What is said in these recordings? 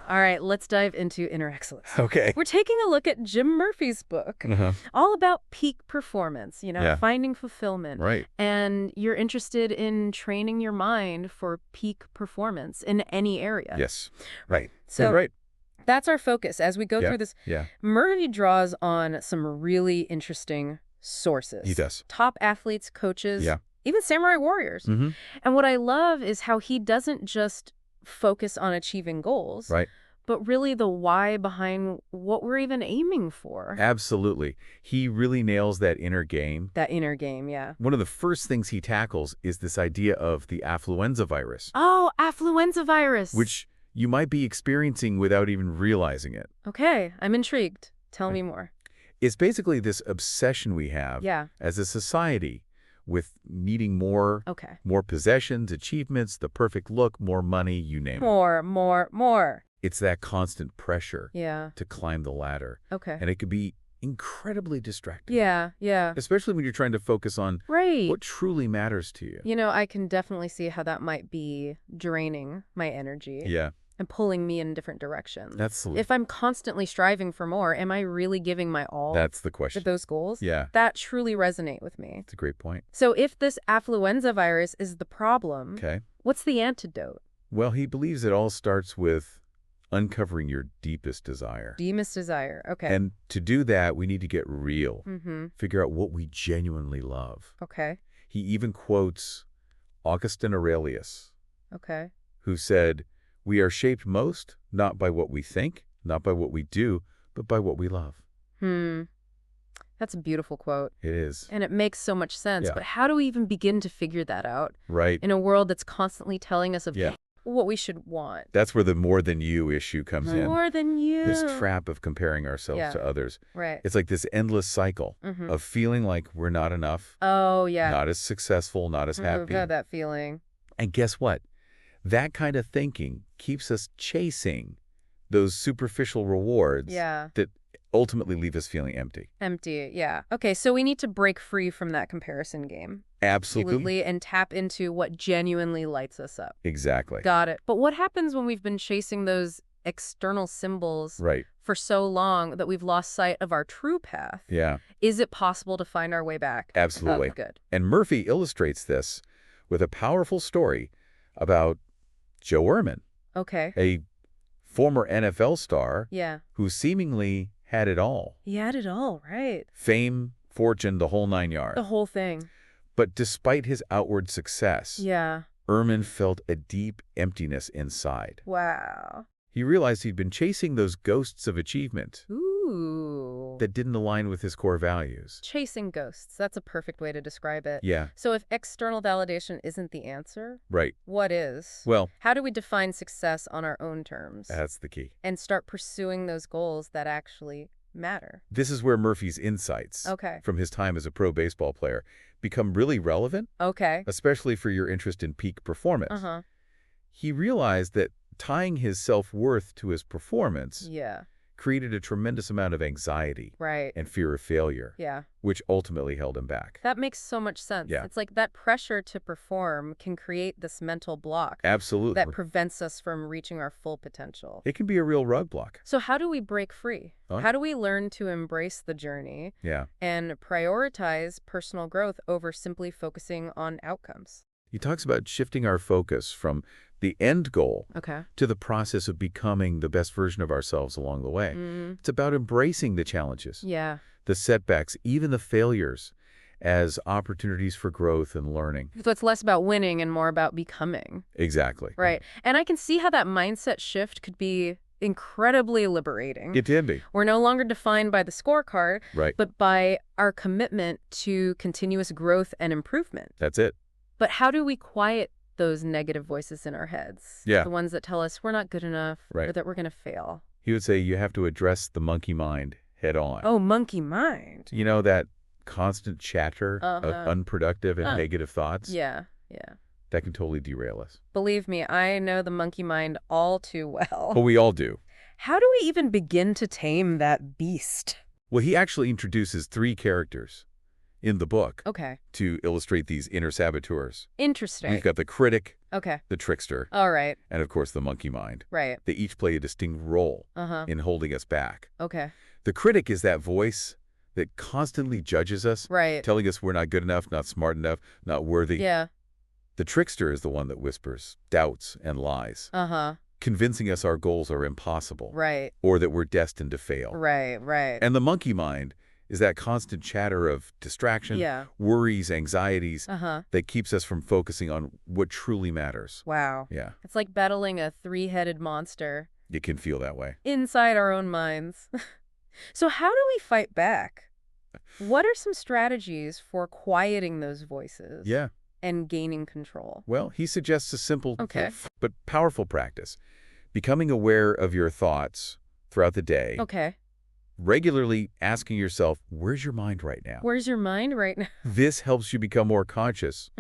All right, let's dive into inner excellence. Okay. We're taking a look at Jim Murphy's book, all about peak performance, finding fulfillment. Right. And you're interested in training your mind for peak performance in any area. Yes. Right. So right. that's our focus as we go through this. Yeah. Murphy draws on some really interesting sources. He does. Top athletes, coaches, Yeah. even samurai warriors. Mm-hmm. And what I love is how he doesn't just focus on achieving goals, Right. but really the why behind what we're even aiming for. Absolutely. He really nails that inner game. That inner game, yeah. One of the first things he tackles is this idea of the affluenza virus. Oh, affluenza virus. Which you might be experiencing without even realizing it. Okay, I'm intrigued. Tell me more. It's basically this obsession we have as a society with needing more possessions, achievements, the perfect look, more money, you name it. More. It's that constant pressure to climb the ladder. Okay. And it could be incredibly distracting. Yeah. Especially when you're trying to focus on what truly matters to you. I can definitely see how that might be draining my energy. Yeah. And pulling me in different directions. Absolutely. If I'm constantly striving for more, am I really giving my all? That's the question. To those goals? Yeah. That truly resonate with me. It's a great point. So if this affluenza virus is the problem, what's the antidote? Well, he believes it all starts with uncovering your deepest desire. Deepest desire, okay. And to do that, we need to get real. Figure out what we genuinely love. Okay. He even quotes Augustin Aurelius, who said, "We are shaped most not by what we think, not by what we do, but by what we love." That's a beautiful quote. It is. And it makes so much sense. But how do we even begin to figure that out? Right. In a world that's constantly telling us of what we should want. That's where the more than you issue comes in. More than you. This trap of comparing ourselves to others. Right. It's like this endless cycle of feeling like we're not enough. Oh, yeah. Not as successful, not as happy. Oh, God, that feeling. And guess what? That kind of thinking keeps us chasing those superficial rewards that ultimately leave us feeling empty. Empty, yeah. Okay, so we need to break free from that comparison game. Absolutely. And tap into what genuinely lights us up. Exactly. Got it. But what happens when we've been chasing those external symbols for so long that we've lost sight of our true path? Yeah. Is it possible to find our way back? Absolutely. Oh, good. And Murphy illustrates this with a powerful story about Joe Ehrman. Okay. A former NFL star who seemingly had it all. He had it all, right. Fame, fortune, the whole 9 yards. The whole thing. But despite his outward success, Yeah. Ehrman felt a deep emptiness inside. Wow. He realized he'd been chasing those ghosts of achievement Ooh. that didn't align with his core values. Chasing ghosts. That's a perfect way to describe it. Yeah. So if external validation isn't the answer, Right. what is? Well, how do we define success on our own terms? That's the key. And start pursuing those goals that actually matter. This is where Murphy's insights from his time as a pro baseball player become really relevant, especially for your interest in peak performance. He realized that tying his self-worth to his performance created a tremendous amount of anxiety and fear of failure, which ultimately held him back. That makes so much sense. It's like that pressure to perform can create this mental block that prevents us from reaching our full potential. It can be a real roadblock. So how do we break free? How do we learn to embrace the journey and prioritize personal growth over simply focusing on outcomes? He talks about shifting our focus from the end goal to the process of becoming the best version of ourselves along the way. It's about embracing the challenges, the setbacks, even the failures as opportunities for growth and learning. So it's less about winning and more about becoming. Exactly. Right. And I can see how that mindset shift could be incredibly liberating. It can be. We're no longer defined by the scorecard, but by our commitment to continuous growth and improvement. That's it. But how do we quiet those negative voices in our heads? The ones that tell us we're not good enough or that we're going to fail. He would say you have to address the monkey mind head on. Oh, monkey mind. You know, that constant chatter of unproductive and negative thoughts? Yeah. That can totally derail us. Believe me, I know the monkey mind all too well. But we all do. How do we even begin to tame that beast? Well, he actually introduces 3 characters in the book Okay. to illustrate these inner saboteurs. Interesting. We've got the critic, Okay. the trickster, All right. and of course the monkey mind. Right. They each play a distinct role in holding us back. Okay. The critic is that voice that constantly judges us, Right. telling us we're not good enough, not smart enough, not worthy. Yeah. The trickster is the one that whispers doubts and lies, convincing us our goals are impossible, Right. or that we're destined to fail. Right, right. And the monkey mind is that constant chatter of distraction, worries, anxieties that keeps us from focusing on what truly matters. Wow. Yeah. It's like battling a three-headed monster. It can feel that way. Inside our own minds. So how do we fight back? What are some strategies for quieting those voices? Yeah. And gaining control? Well, he suggests a simple but powerful practice. Becoming aware of your thoughts throughout the day. Okay. Regularly asking yourself, where's your mind right now? Where's your mind right now? This helps you become more conscious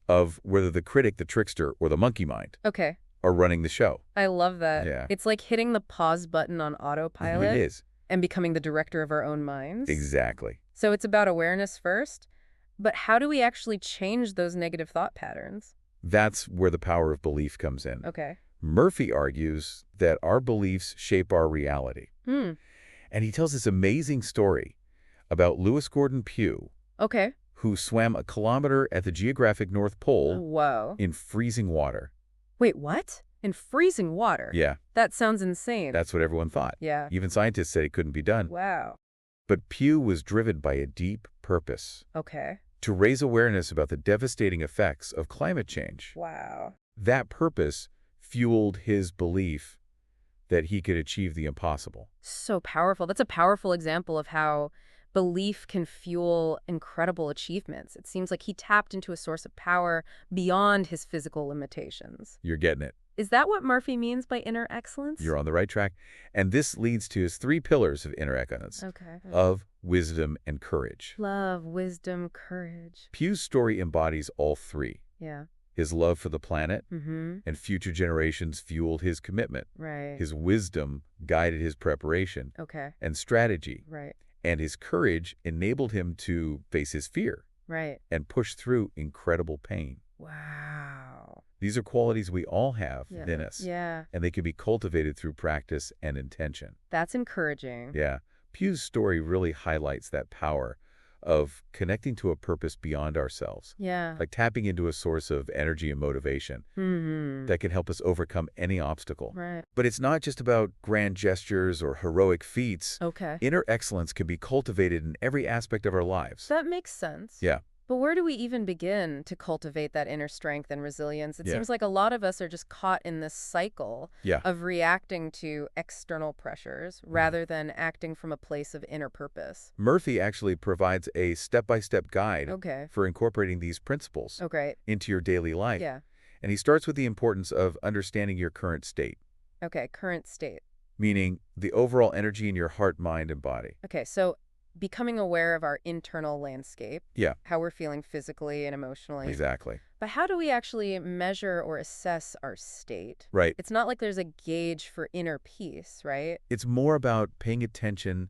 of whether the critic, the trickster, or the monkey mind are running the show. I love that. Yeah. It's like hitting the pause button on autopilot. It is. And becoming the director of our own minds. Exactly. So it's about awareness first, but how do we actually change those negative thought patterns? That's where the power of belief comes in. Okay. Murphy argues that our beliefs shape our reality. And he tells this amazing story about Lewis Gordon Pugh, who swam a kilometer at the geographic North Pole in freezing water. Wait, what? In freezing water? Yeah. That sounds insane. That's what everyone thought. Yeah. Even scientists said it couldn't be done. Wow. But Pugh was driven by a deep purpose. To raise awareness about the devastating effects of climate change. Wow. That purpose fueled his belief that he could achieve the impossible. So powerful. That's a powerful example of how belief can fuel incredible achievements. It seems like he tapped into a source of power beyond his physical limitations. You're getting it. Is that what Murphy means by inner excellence? You're on the right track. And this leads to his 3 pillars of inner excellence. Of wisdom and courage. Love, wisdom, courage. Pugh's story embodies all 3. Yeah. His love for the planet and future generations fueled his commitment. Right. His wisdom guided his preparation and strategy. Right. And his courage enabled him to face his fear. Right. And push through incredible pain. Wow. These are qualities we all have within us. Yeah. And they can be cultivated through practice and intention. That's encouraging. Yeah. Pugh's story really highlights that power of connecting to a purpose beyond ourselves. Yeah. Like tapping into a source of energy and motivation that can help us overcome any obstacle. Right. But it's not just about grand gestures or heroic feats. Inner excellence can be cultivated in every aspect of our lives. That makes sense. Yeah. But where do we even begin to cultivate that inner strength and resilience? It seems like a lot of us are just caught in this cycle of reacting to external pressures rather than acting from a place of inner purpose. Murphy actually provides a step-by-step guide for incorporating these principles into your daily life. And he starts with the importance of understanding your current state. Current state. Meaning the overall energy in your heart, mind, and body. So becoming aware of our internal landscape. How we're feeling physically and emotionally. Exactly. But how do we actually measure or assess our state? Right. It's not like there's a gauge for inner peace, right? It's more about paying attention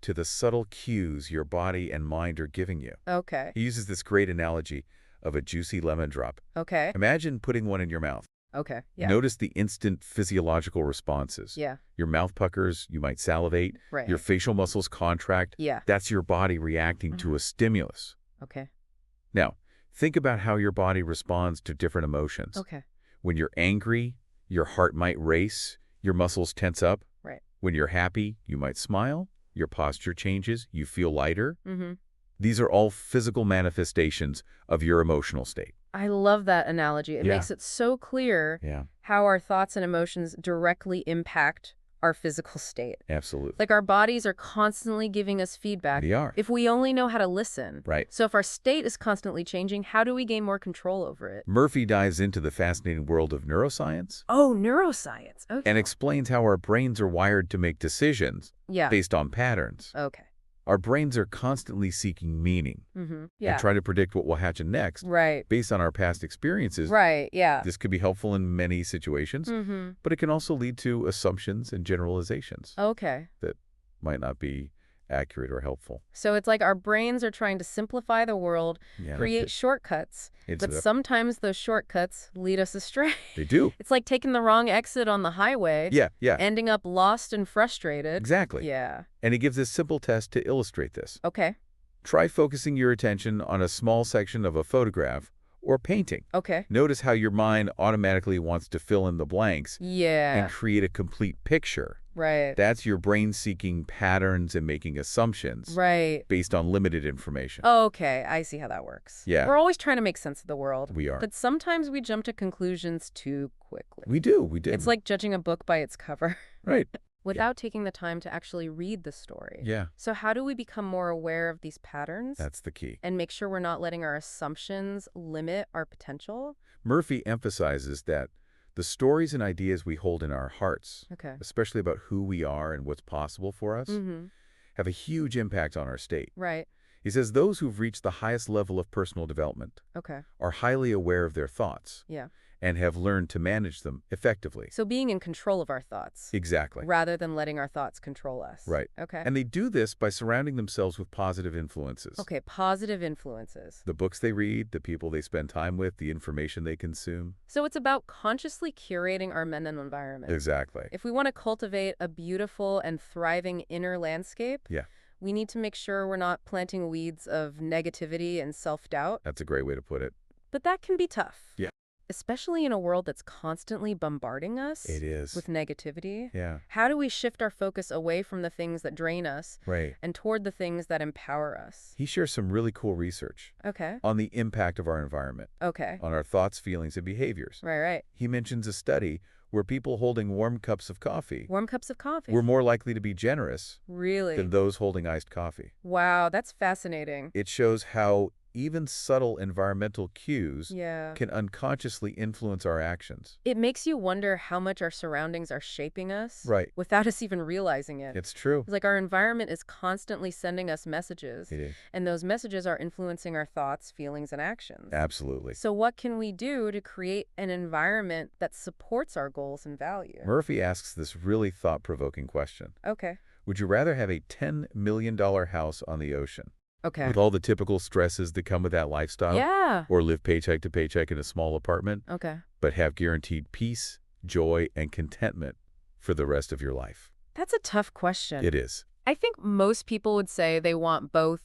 to the subtle cues your body and mind are giving you. He uses this great analogy of a juicy lemon drop. Imagine putting one in your mouth. Notice the instant physiological responses. Your mouth puckers, you might salivate, your facial muscles contract. That's your body reacting to a stimulus. Now, think about how your body responds to different emotions. When you're angry, your heart might race, your muscles tense up. When you're happy, you might smile, your posture changes, you feel lighter. These are all physical manifestations of your emotional state. I love that analogy. It makes it so clear how our thoughts and emotions directly impact our physical state. Absolutely. Like our bodies are constantly giving us feedback. They are. If we only know how to listen. Right. So if our state is constantly changing, how do we gain more control over it? Murphy dives into the fascinating world of neuroscience. Oh, neuroscience. And explains how our brains are wired to make decisions based on patterns. Our brains are constantly seeking meaning and try to predict what will happen next based on our past experiences. This could be helpful in many situations, but it can also lead to assumptions and generalizations that might not be accurate or helpful. So it's like our brains are trying to simplify the world, create shortcuts, but sometimes those shortcuts lead us astray. They do. It's like taking the wrong exit on the highway, ending up lost and frustrated. Exactly. Yeah. And he gives a simple test to illustrate this. Okay. Try focusing your attention on a small section of a photograph or painting. Okay. Notice how your mind automatically wants to fill in the blanks and create a complete picture. Right. That's your brain seeking patterns and making assumptions based on limited information. Okay, I see how that works. Yeah. We're always trying to make sense of the world. We are. But sometimes we jump to conclusions too quickly. We do. It's like judging a book by its cover. Right. Without taking the time to actually read the story. Yeah. So how do we become more aware of these patterns? That's the key. And make sure we're not letting our assumptions limit our potential? Murphy emphasizes that the stories and ideas we hold in our hearts, especially about who we are and what's possible for us, have a huge impact on our state. Right. He says those who've reached the highest level of personal development are highly aware of their thoughts and have learned to manage them effectively. So being in control of our thoughts. Exactly. Rather than letting our thoughts control us. Right. Okay. And they do this by surrounding themselves with positive influences. Okay, positive influences. The books they read, the people they spend time with, the information they consume. So it's about consciously curating our mental environment. Exactly. If we want to cultivate a beautiful and thriving inner landscape, we need to make sure we're not planting weeds of negativity and self-doubt. That's a great way to put it. But that can be tough. Yeah. Especially in a world that's constantly bombarding us with negativity. Yeah. How do we shift our focus away from the things that drain us and toward the things that empower us? He shares some really cool research on the impact of our environment, on our thoughts, feelings, and behaviors. Right. He mentions a study where people holding warm cups of coffee were more likely to be generous than those holding iced coffee. Wow, that's fascinating. It shows how even subtle environmental cues can unconsciously influence our actions. It makes you wonder how much our surroundings are shaping us without us even realizing it. It's true. It's like our environment is constantly sending us messages. It is. And those messages are influencing our thoughts, feelings, and actions. Absolutely. So what can we do to create an environment that supports our goals and values? Murphy asks this really thought-provoking question. Okay. Would you rather have a $10 million house on the ocean? Okay. With all the typical stresses that come with that lifestyle? Yeah. Or live paycheck to paycheck in a small apartment? Okay. But have guaranteed peace, joy, and contentment for the rest of your life? That's a tough question. It is. I think most people would say they want both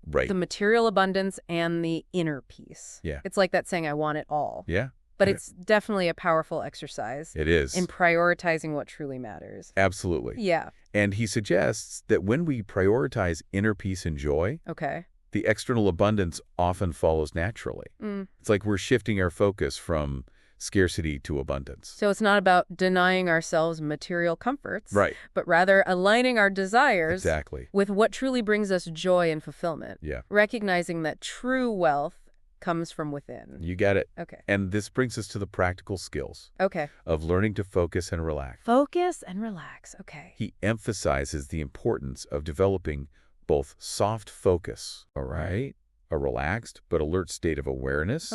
the material abundance and the inner peace. Yeah. It's like that saying, I want it all. Yeah. But it's definitely a powerful exercise. It is. In prioritizing what truly matters. Absolutely. Yeah. And he suggests that when we prioritize inner peace and joy, the external abundance often follows naturally. It's like we're shifting our focus from scarcity to abundance. So it's not about denying ourselves material comforts, but rather aligning our desires with what truly brings us joy and fulfillment. Yeah. Recognizing that true wealth comes from within. You get it. Okay. And this brings us to the practical skills of learning to focus and relax. Focus and relax. Okay. He emphasizes the importance of developing both soft focus, a relaxed but alert state of awareness,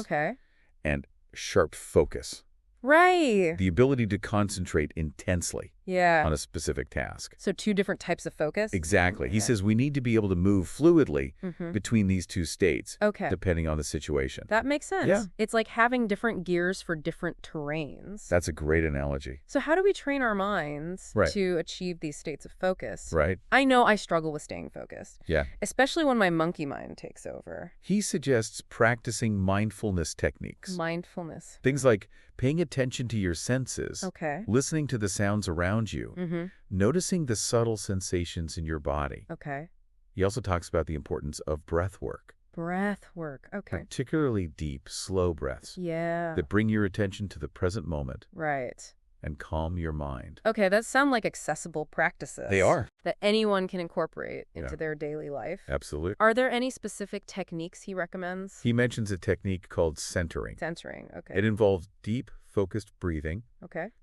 and sharp focus. Right. The ability to concentrate intensely on a specific task. So two different types of focus? Exactly. He says we need to be able to move fluidly between these two states, depending on the situation. That makes sense. Yeah. It's like having different gears for different terrains. That's a great analogy. So how do we train our minds to achieve these states of focus? Right. I know I struggle with staying focused. Yeah. Especially when my monkey mind takes over. He suggests practicing mindfulness techniques. Mindfulness. Things like paying attention to your senses, listening to the sounds around you, noticing the subtle sensations in your body. Okay. He also talks about the importance of breath work. Breath work. Okay. Particularly deep, slow breaths. Yeah. That bring your attention to the present moment. Right. And calm your mind. Okay, that sound like accessible practices. They are. That anyone can incorporate into their daily life. Absolutely. Are there any specific techniques he recommends? He mentions a technique called centering. Centering, okay. It involves deep, focused breathing.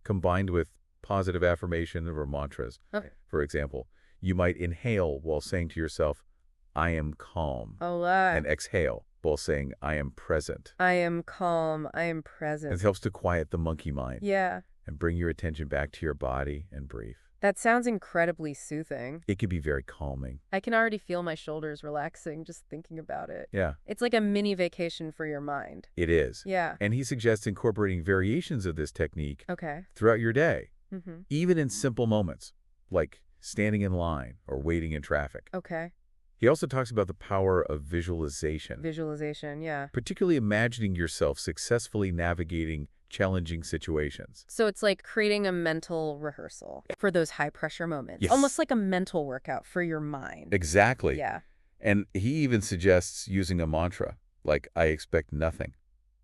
Combined with positive affirmation or mantras. For example, you might inhale while saying to yourself, I am calm. And exhale while saying, I am present. I am calm. I am present. It helps to quiet the monkey mind. Yeah. And bring your attention back to your body and breathe. That sounds incredibly soothing. It can be very calming. I can already feel my shoulders relaxing just thinking about it. Yeah. It's like a mini vacation for your mind. It is. Yeah. And he suggests incorporating variations of this technique Okay. throughout your day, Mm-hmm. even in simple moments, like standing in line or waiting in traffic. Okay. He also talks about the power of visualization. Visualization, yeah. Particularly imagining yourself successfully navigating challenging situations. So it's like creating a mental rehearsal for those high-pressure moments. Yes. Almost like a mental workout for your mind. Exactly. Yeah. And he even suggests using a mantra, like, I expect nothing.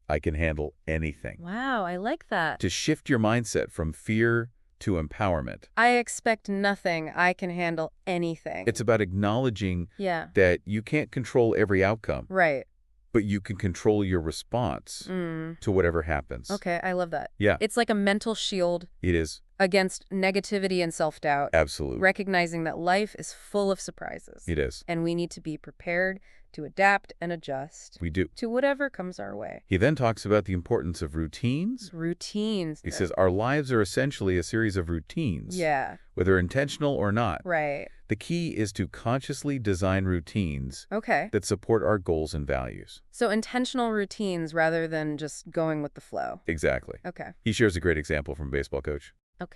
I can handle anything. Wow, I like that. To shift your mindset from fear to empowerment. I expect nothing. I can handle anything. It's about acknowledging that you can't control every outcome. Right. But you can control your response to whatever happens. Okay, I love that. Yeah. It's like a mental shield. It is. Against negativity and self-doubt. Absolutely. Recognizing that life is full of surprises. It is. And we need to be prepared to adapt and adjust. We do. To whatever comes our way. He then talks about the importance of routines. Routines. He says our lives are essentially a series of routines. Yeah. Whether intentional or not. Right. The key is to consciously design routines that support our goals and values. So intentional routines rather than just going with the flow. Exactly. Okay. He shares a great example from a baseball coach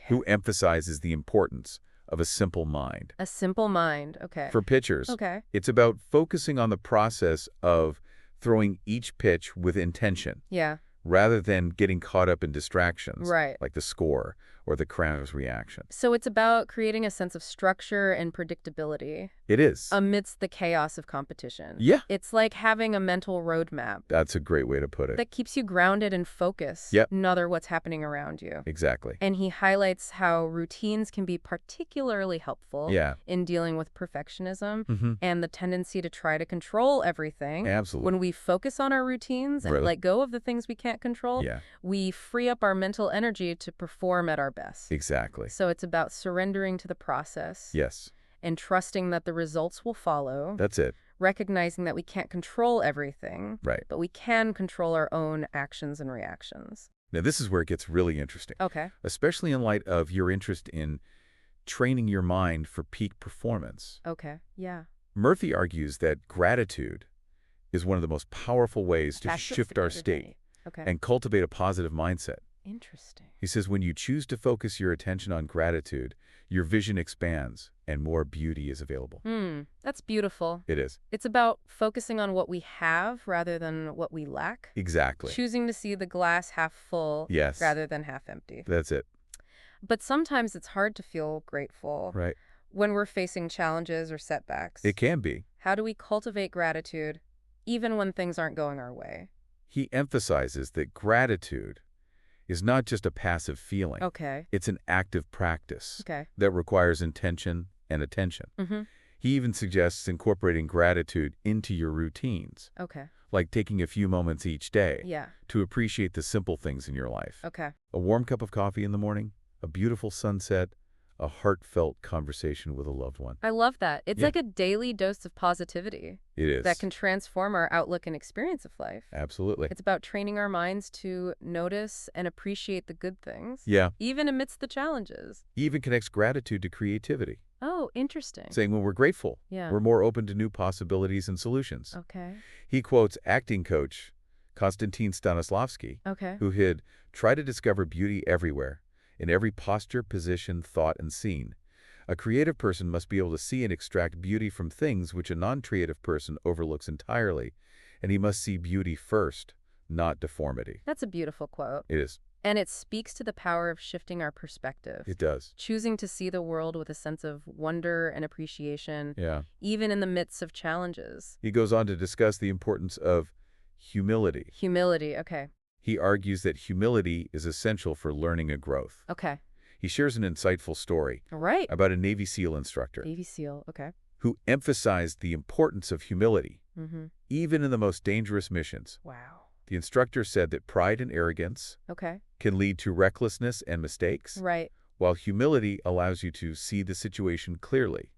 who emphasizes the importance of a simple mind. A simple mind. Okay. For pitchers, it's about focusing on the process of throwing each pitch with intention. Yeah. Rather than getting caught up in distractions. Right. Like the score or the crowd's reaction. So it's about creating a sense of structure and predictability. It is. Amidst the chaos of competition. Yeah. It's like having a mental roadmap. That's a great way to put it. That keeps you grounded and focused. Yep. No matter what's happening around you. Exactly. And he highlights how routines can be particularly helpful in dealing with perfectionism and the tendency to try to control everything. Absolutely. When we focus on our routines and let go of the things we can't control, we free up our mental energy to perform at our best. Exactly. So it's about surrendering to the process. Yes. And trusting that the results will follow. That's it. Recognizing that we can't control everything. Right. But we can control our own actions and reactions. Now, this is where it gets really interesting. Okay. Especially in light of your interest in training your mind for peak performance. Okay. Yeah. Murphy argues that gratitude is one of the most powerful ways to shift our state and cultivate a positive mindset. Interesting. He says when you choose to focus your attention on gratitude, your vision expands and more beauty is available. That's beautiful. It is. It's about focusing on what we have rather than what we lack. Exactly. Choosing to see the glass half full rather than half empty. That's it. But sometimes it's hard to feel grateful. Right. When we're facing challenges or setbacks. It can be. How do we cultivate gratitude even when things aren't going our way? He emphasizes that gratitude is not just a passive feeling. Okay. It's an active practice that requires intention and attention. He even suggests incorporating gratitude into your routines. Okay. Like taking a few moments each day Yeah. to appreciate the simple things in your life. Okay. A warm cup of coffee in the morning, a beautiful sunset, a heartfelt conversation with a loved one. I love that. It's like a daily dose of positivity. It is. That can transform our outlook and experience of life. Absolutely. It's about training our minds to notice and appreciate the good things. Yeah. Even amidst the challenges. He even connects gratitude to creativity. Oh, interesting. Saying when we're grateful, Yeah. we're more open to new possibilities and solutions. Okay. He quotes acting coach Konstantin Stanislavski, who had tried to discover beauty everywhere, in every posture, position, thought, and scene. A creative person must be able to see and extract beauty from things which a non-creative person overlooks entirely, and he must see beauty first, not deformity. That's a beautiful quote. It is. And it speaks to the power of shifting our perspective. It does. Choosing to see the world with a sense of wonder and appreciation, even in the midst of challenges. He goes on to discuss the importance of humility. Humility, okay. He argues that humility is essential for learning and growth. Okay. He shares an insightful story about a Navy SEAL instructor Navy SEAL, okay. who emphasized the importance of humility, even in the most dangerous missions. Wow. The instructor said that pride and arrogance can lead to recklessness and mistakes, while humility allows you to see the situation clearly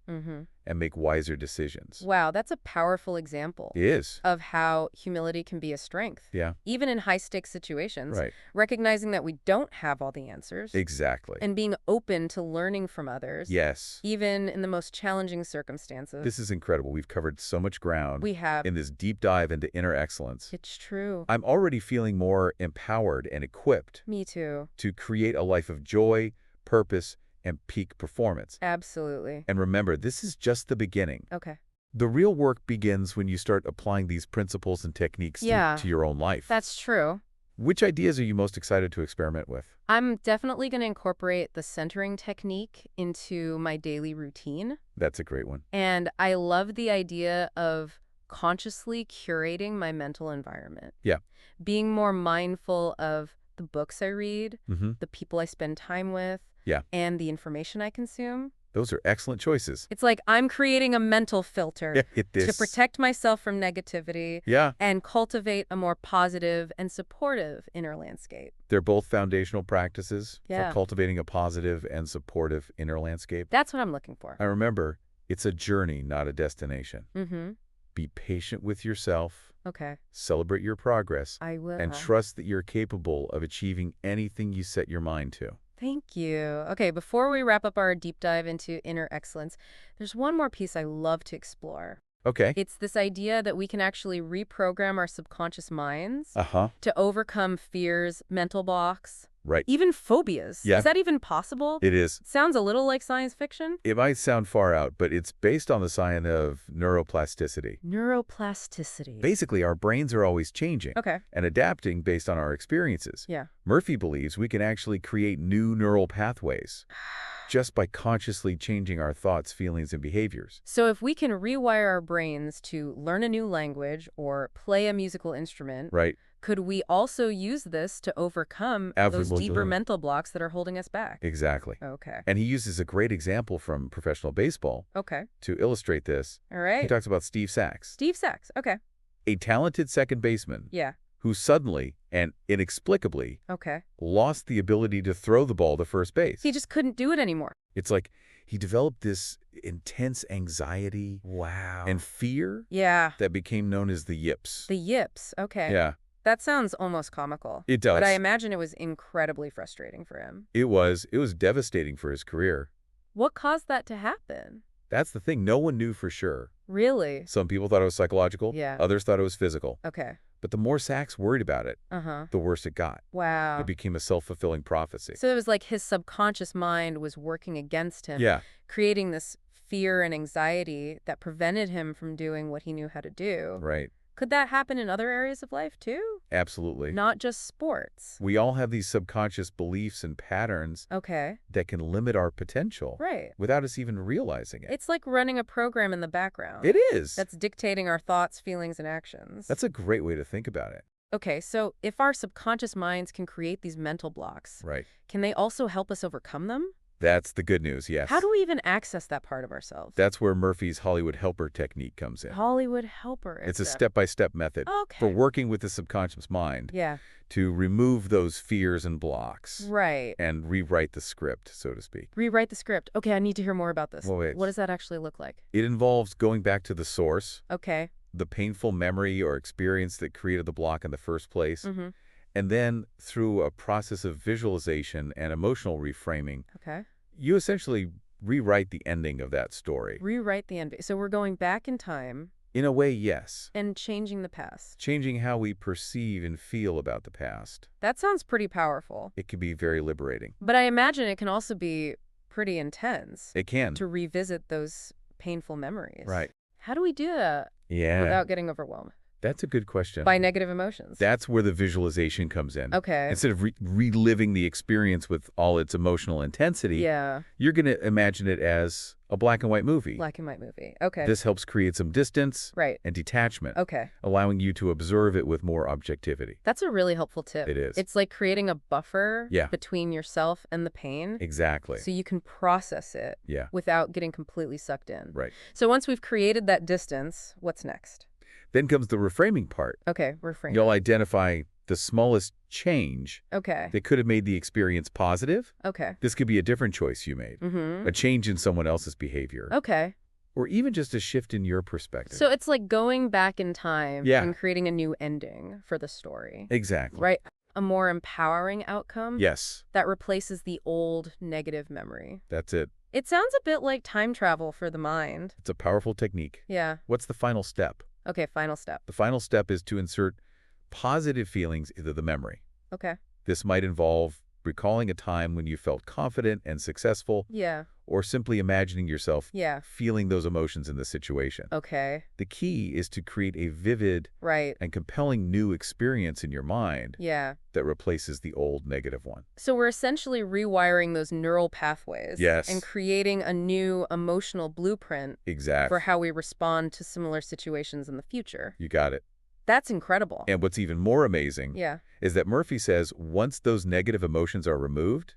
and make wiser decisions. Wow, that's a powerful example. It is. Of how humility can be a strength. Yeah. Even in high-stakes situations. Right. Recognizing that we don't have all the answers. Exactly. And being open to learning from others. Yes. Even in the most challenging circumstances. This is incredible. We've covered so much ground. We have. In this deep dive into inner excellence. It's true. I'm already feeling more empowered and equipped. Me too. To create a life of joy, purpose, and peak performance. Absolutely. And remember, this is just the beginning. Okay. The real work begins when you start applying these principles and techniques to your own life. That's true. Which ideas are you most excited to experiment with? I'm definitely going to incorporate the centering technique into my daily routine. That's a great one. And I love the idea of consciously curating my mental environment. Yeah. Being more mindful of the books I read, the people I spend time with, and the information I consume. Those are excellent choices. It's like I'm creating a mental filter to protect myself from negativity and cultivate a more positive and supportive inner landscape. They're both foundational practices for cultivating a positive and supportive inner landscape. That's what I'm looking for. I remember, it's a journey, not a destination. Be patient with yourself. Okay. Celebrate your progress. I will. And trust that you're capable of achieving anything you set your mind to. Thank you. Okay, before we wrap up our deep dive into inner excellence, there's one more piece I love to explore. Okay. It's this idea that we can actually reprogram our subconscious minds to overcome fears, mental blocks, even phobias. Yeah. Is that even possible? It is. Sounds a little like science fiction. It might sound far out, but it's based on the science of neuroplasticity. Neuroplasticity. Basically, our brains are always changing and adapting based on our experiences. Yeah. Murphy believes we can actually create new neural pathways just by consciously changing our thoughts, feelings, and behaviors. So if we can rewire our brains to learn a new language or play a musical instrument, could we also use this to overcome those deeper mental blocks that are holding us back? Exactly. Okay. And he uses a great example from professional baseball to illustrate this. All right. He talks about Steve Sachs. Steve Sachs. Okay. A talented second baseman who suddenly and inexplicably lost the ability to throw the ball to first base. He just couldn't do it anymore. It's like he developed this intense anxiety and fear that became known as the yips. The yips. Okay. Yeah. That sounds almost comical. It does. But I imagine it was incredibly frustrating for him. It was. It was devastating for his career. What caused that to happen? That's the thing. No one knew for sure. Really? Some people thought it was psychological. Yeah. Others thought it was physical. Okay. But the more Sachs worried about it, the worse it got. Wow. It became a self-fulfilling prophecy. So it was like his subconscious mind was working against him. Yeah. Creating this fear and anxiety that prevented him from doing what he knew how to do. Right. Could that happen in other areas of life too? Absolutely. Not just sports. We all have these subconscious beliefs and patterns that can limit our potential without us even realizing it. It's like running a program in the background. It is. That's dictating our thoughts, feelings, and actions. That's a great way to think about it. Okay, so if our subconscious minds can create these mental blocks, can they also help us overcome them? That's the good news, yes. How do we even access that part of ourselves? That's where Murphy's Hollywood Helper technique comes in. Hollywood Helper. It's a step-by-step method for working with the subconscious mind to remove those fears and blocks. Right. And rewrite the script, so to speak. Rewrite the script. Okay, I need to hear more about this. Well, what does that actually look like? It involves going back to the source. Okay. The painful memory or experience that created the block in the first place. And then through a process of visualization and emotional reframing, you essentially rewrite the ending of that story. Rewrite the ending. So we're going back in time. In a way, yes. And changing the past. Changing how we perceive and feel about the past. That sounds pretty powerful. It can be very liberating. But I imagine it can also be pretty intense. It can. To revisit those painful memories. Right. How do we do that without getting overwhelmed? That's a good question. By negative emotions. That's where the visualization comes in. Okay. Instead of reliving the experience with all its emotional intensity, you're going to imagine it as a black and white movie. Black and white movie. Okay. This helps create some distance and detachment, allowing you to observe it with more objectivity. That's a really helpful tip. It is. It's like creating a buffer between yourself and the pain. Exactly. So you can process it without getting completely sucked in. Right. So once we've created that distance, what's next? Then comes the reframing part. Okay, reframing. You'll identify the smallest change that could have made the experience positive. This could be a different choice you made, a change in someone else's behavior. Or even just a shift in your perspective. So it's like going back in time and creating a new ending for the story. Exactly. Right? A more empowering outcome. Yes. That replaces the old negative memory. That's it. It sounds a bit like time travel for the mind. It's a powerful technique. Yeah. What's the final step? Okay, final step. The final step is to insert positive feelings into the memory. Okay. This might involve recalling a time when you felt confident and successful. Yeah. Or simply imagining yourself feeling those emotions in the situation. Okay. The key is to create a vivid and compelling new experience in your mind that replaces the old negative one. So we're essentially rewiring those neural pathways and creating a new emotional blueprint for how we respond to similar situations in the future. You got it. That's incredible. And what's even more amazing is that Murphy says once those negative emotions are removed,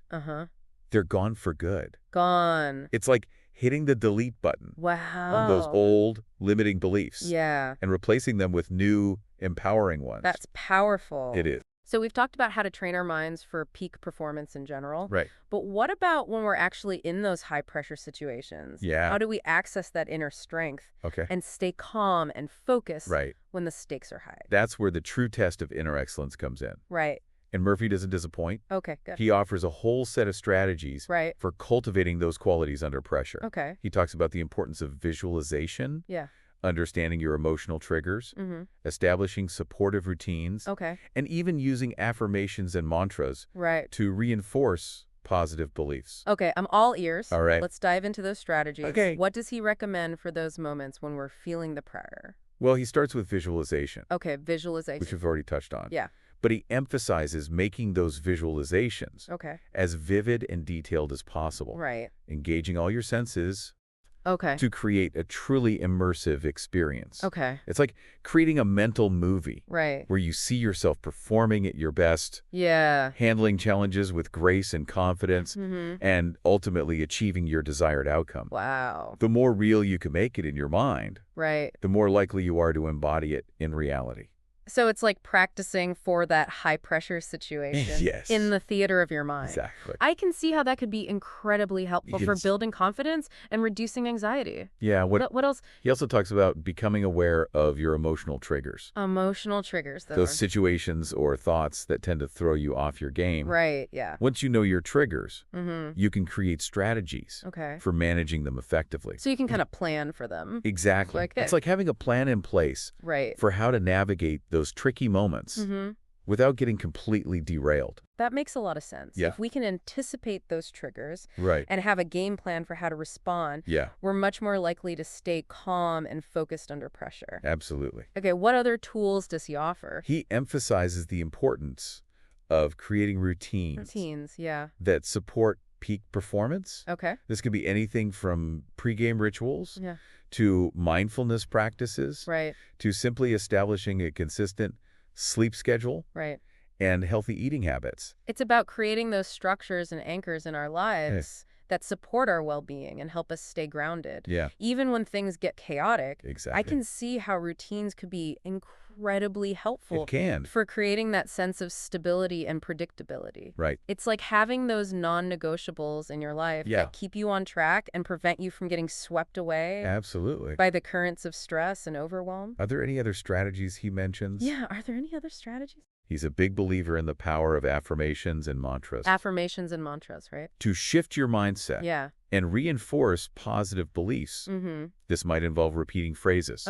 they're gone for good. Gone. It's like hitting the delete button on those old limiting beliefs and replacing them with new empowering ones. That's powerful. It is. So we've talked about how to train our minds for peak performance in general. Right. But what about when we're actually in those high-pressure situations? Yeah. How do we access that inner strength and stay calm and focused when the stakes are high? That's where the true test of inner excellence comes in. Right. And Murphy doesn't disappoint. Okay, good. He offers a whole set of strategies for cultivating those qualities under pressure. Okay. He talks about the importance of visualization, understanding your emotional triggers, establishing supportive routines, and even using affirmations and mantras to reinforce positive beliefs. Okay, I'm all ears. All right. Let's dive into those strategies. Okay. What does he recommend for those moments when we're feeling the pressure? Well, he starts with visualization. Okay, visualization. Which we've already touched on. Yeah. But he emphasizes making those visualizations as vivid and detailed as possible. Right. Engaging all your senses to create a truly immersive experience. Okay. It's like creating a mental movie where you see yourself performing at your best, handling challenges with grace and confidence, and ultimately achieving your desired outcome. Wow. The more real you can make it in your mind, the more likely you are to embody it in reality. So it's like practicing for that high-pressure situation in the theater of your mind. Exactly. I can see how that could be incredibly helpful for building confidence and reducing anxiety. Yeah. What else? He also talks about becoming aware of your emotional triggers. Emotional triggers, though. Those situations or thoughts that tend to throw you off your game. Right, yeah. Once you know your triggers, you can create strategies for managing them effectively. So you can kind of plan for them. Exactly. It's like having a plan in place for how to navigate those tricky moments without getting completely derailed. That makes a lot of sense. Yeah. If we can anticipate those triggers right. and have a game plan for how to respond, we're much more likely to stay calm and focused under pressure. Absolutely. Okay, what other tools does he offer? He emphasizes the importance of creating routines. That support peak performance. Okay. This could be anything from pregame rituals to mindfulness practices to simply establishing a consistent sleep schedule and healthy eating habits. It's about creating those structures and anchors in our lives that support our well-being and help us stay grounded. Even when things get chaotic, I can see how routines could be incredibly helpful for creating that sense of stability and predictability. Right. It's like having those non-negotiables in your life that keep you on track and prevent you from getting swept away by the currents of stress and overwhelm. Are there any other strategies he mentions? Yeah, are there any other strategies? He's a big believer in the power of affirmations and mantras. Affirmations and mantras, right? To shift your mindset and reinforce positive beliefs. This might involve repeating phrases.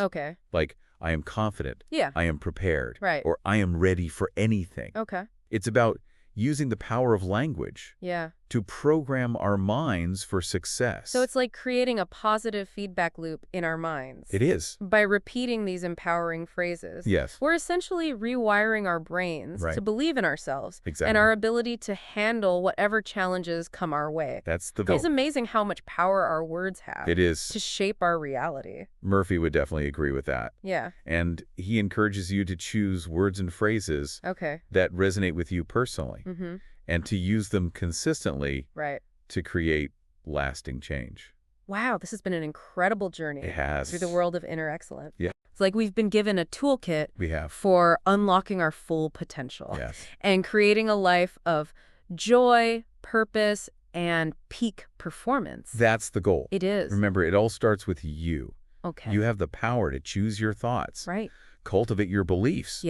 Like, I am confident. I am prepared. Or I am ready for anything. It's about using the power of language to program our minds for success. So it's like creating a positive feedback loop in our minds. It is. By repeating these empowering phrases. We're essentially rewiring our brains to believe in ourselves and our ability to handle whatever challenges come our way. That's the goal. It's amazing how much power our words have. It is. To shape our reality. Murphy would definitely agree with that. Yeah. And he encourages you to choose words and phrases that resonate with you personally. And to use them consistently to create lasting change. Wow, this has been an incredible journey It has. through the world of inner excellence. It's like we've been given a toolkit for unlocking our full potential and creating a life of joy, purpose, and peak performance. That's the goal. It is. Remember, it all starts with you. Okay. You have the power to choose your thoughts, cultivate your beliefs,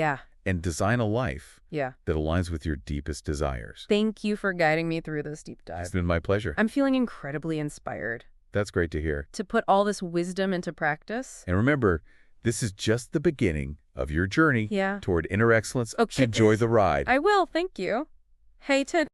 and design a life that aligns with your deepest desires. Thank you for guiding me through this deep dive. It's been my pleasure. I'm feeling incredibly inspired. That's great to hear. To put all this wisdom into practice. And remember, this is just the beginning of your journey toward inner excellence. Okay. Enjoy the ride. I will, thank you. Hey, Ted.